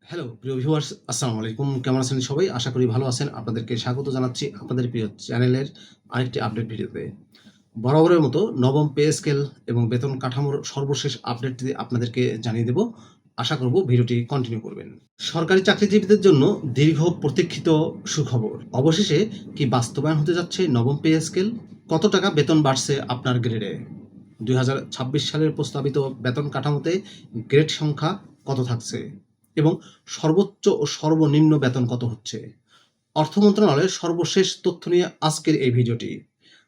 Hello প্রিয় viewers, আসসালামু আলাইকুম। কেমন আছেন সবাই? আশা করি ভালো আছেন। আপনাদেরকে স্বাগত জানাচ্ছি আপনাদের প্রিয় চ্যানেলের আরেকটি আপডেট ভিডিওতে। বরাবরের মতো নবম পে স্কেল এবং বেতন কাঠামোর সর্বশেষ আপডেটটি আপনাদেরকে জানিয়ে দেব। আশা করব ভিডিওটি কন্টিনিউ করবেন। সরকারি চাকরিজীবীদের জন্য দীর্ঘ প্রতীক্ষিত সুখবর। অবশেষে কি বাস্তবায়ন হতে যাচ্ছে নবম পে স্কেল? কত টাকা বেতন বাড়ছে আপনার গ্রেডে? ২০২৬ সালের প্রস্তাবিত বেতন কাঠামোতে গ্রেড সংখ্যা কত থাকছে এবং সর্বোচ্চ ও সর্বনিম্ন বেতন কত হচ্ছে? অর্থ মন্ত্রণালয়ের সর্বশেষ তথ্য নিয়ে আজকের এই ভিডিওটি।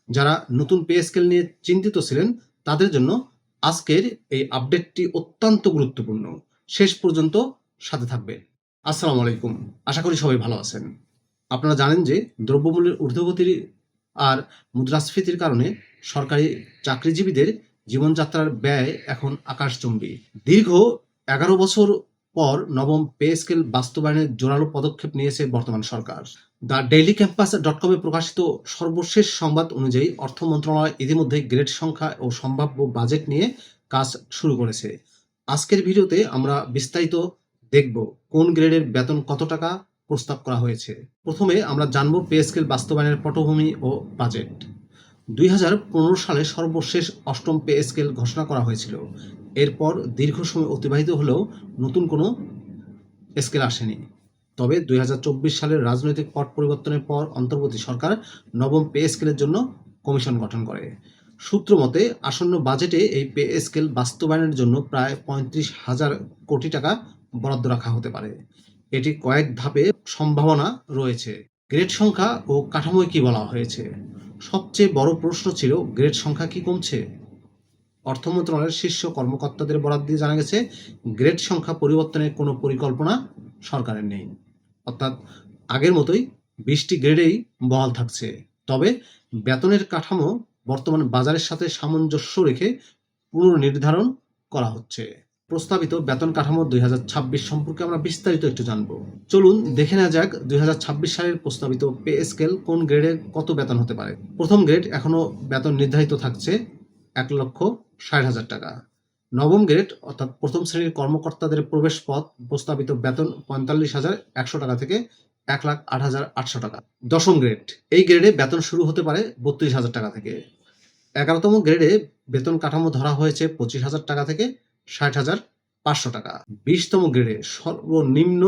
যারা নতুন পে স্কেল নিয়ে চিন্তিত ছিলেন তাদের জন্য আজকের এই আপডেটটি অত্যন্ত গুরুত্বপূর্ণ। শেষ পর্যন্ত সাথে থাকবেন। আসসালামু আলাইকুম। আশা করি সবাই ভালো আছেন। আপনারা জানেন যে দ্রব্যমূল্যের ঊর্ধ্বগতির আর মুদ্রাস্ফীতির কারণে সরকারি চাকরিজীবীদের জীবনযাত্রার ব্যয় এখন আকাশচুম্বী। দীর্ঘ ১১ বছর পর নবম পে স্কেল বাস্তবায়নের জোরালো পদক্ষেপ নিয়েছে বর্তমান সরকার। দ্য ডেইলি ক্যাম্পাস .com এ প্রকাশিত সর্বশেষ সংবাদ অনুযায়ী অর্থ মন্ত্রণালয় ইতিমধ্যে গ্রেড সংখ্যা ও সম্ভাব্য বাজেট নিয়ে কাজ শুরু করেছে। আজকের ভিডিওতে আমরা বিস্তারিত দেখব কোন গ্রেডের বেতন কত টাকা প্রস্তাব করা হয়েছে। প্রথমে আমরা জানব পে স্কেল বাস্তবায়নের পটভূমি ও বাজেট। ২০১৫ সালে সর্বশেষ অষ্টম পে স্কেল ঘোষণা করা হয়েছিল। এরপর দীর্ঘ সময় অতিবাহিত হলেও নতুন কোনো স্কেল আসেনি। তবে ২০২৪ সালের রাজনৈতিক পট পরিবর্তনের পর অন্তর্বর্তী সরকার নবম পে স্কেলের জন্য কমিশন গঠন করে। সূত্র মতে আসন্ন বাজেটে এই পে স্কেল বাস্তবায়নের জন্য প্রায় ৩৫,০০০ কোটি টাকা বরাদ্দ রাখা হতে পারে। এটি কয়েক ধাপে সম্ভাবনা রয়েছে। গ্রেড সংখ্যা ও কাঠামোয় কি বলা হয়েছে? সবচেয়ে বড় প্রশ্ন ছিল গ্রেড সংখ্যা কি কমছে? অর্থ মন্ত্রণালয়ের শীর্ষ কর্মকর্তাদের বরাত দিয়ে জানা গেছে গ্রেড সংখ্যা পরিবর্তনের কোনো পরিকল্পনা সরকারের নেই। অর্থাৎ আগের মতোই ২০টি গ্রেডেই বহাল থাকছে। তবে বেতনের কাঠামো বর্তমান বাজারের সাথে সামঞ্জস্য রেখে পুনর্নির্ধারণ করা হচ্ছে। প্রস্তাবিত বেতন কাঠামো ২০২৬ সম্পর্কে আমরা বিস্তারিত একটু জানব। চলুন দেখে নেওয়া যাক ২০২৬ সালের প্রস্তাবিত পে স্কেল কোন গ্রেডে কত বেতন হতে পারে। প্রথম গ্রেড এখনো বেতন নির্ধারিত থাকছে ১,৬০,০০০ টাকা। নবম গ্রেড অর্থাৎ প্রথম শ্রেণীর কর্মকর্তাদের প্রবেশ পথ প্রস্তাবিত বেতন ৪৫,১০০ টাকা থেকে ১,০৮,৮০০ টাকা। দশম গ্রেড, এই গ্রেডে বেতন শুরু হতে পারে ৩২,০০০ টাকা থেকে। ১১তম গ্রেডে বেতন কাঠামো ধরা হয়েছে ২৫,০০০ টাকা থেকে ৬০,৫০০ টাকা। ২০তম গ্রেডে সর্বনিম্ন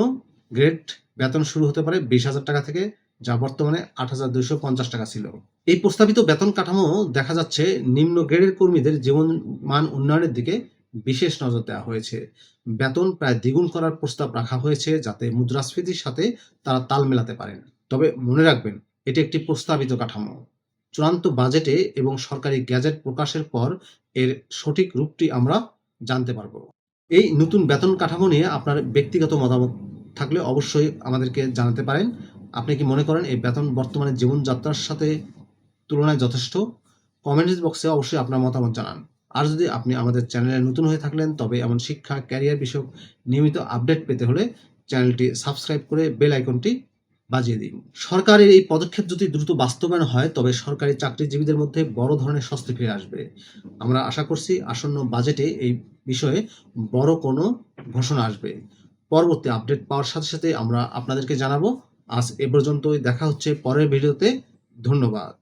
গ্রেড বেতন শুরু হতে পারে ২০,০০০ টাকা থেকে, যা বর্তমানে ৮,২৫০ টাকা ছিল। এই প্রস্তাবিত বেতন কাঠামো দেখা যাচ্ছে নিম্ন গ্রেডের কর্মীদের জীবনমান উন্নয়নের দিকে বিশেষ নজর দেওয়া হয়েছে। বেতন প্রায় দ্বিগুণ করার প্রস্তাব রাখা হয়েছে যাতে মুদ্রাস্ফীতির সাথে তারা তাল মেলাতে পারেন। তবে মনে রাখবেন, এটি একটি প্রস্তাবিত কাঠামো। চূড়ান্ত বাজেটে এবং সরকারি গ্যাজেট প্রকাশের পর এর সঠিক রূপটি আমরা জানতে পারব। এই নতুন বেতন কাঠামো নিয়ে আপনার ব্যক্তিগত মতামত থাকলে অবশ্যই আমাদেরকে জানাতে পারেন। আপনি কি মনে করেন এই বেতন বর্তমানে জীবনযাত্রার সাথে তুলনায় যথেষ্ট? কমেন্টস বক্সে অবশ্যই আপনার মতামত জানান। আর যদি আপনি আমাদের চ্যানেলে নতুন হয়ে থাকলেন তবে এমন শিক্ষা, ক্যারিয়ার বিষয়ক নিয়মিত আপডেট পেতে হলে চ্যানেলটি সাবস্ক্রাইব করে বেল আইকনটি বাজিয়ে দিন। সরকারের এই পদক্ষেপ যদি দ্রুত বাস্তবায়ন হয় তবে সরকারি চাকরিজীবীদের মধ্যে বড় ধরনের স্বস্তি ফিরে আসবে। আমরা আশা করছি আসন্ন বাজেটে এই বিষয়ে বড় কোনো ঘোষণা আসবে। পরবর্তী আপডেট পাওয়ার সাথে সাথে আমরা আপনাদেরকে জানাবো। আজ এ পর্যন্তই, দেখা হচ্ছে পরের ভিডিওতে। ধন্যবাদ।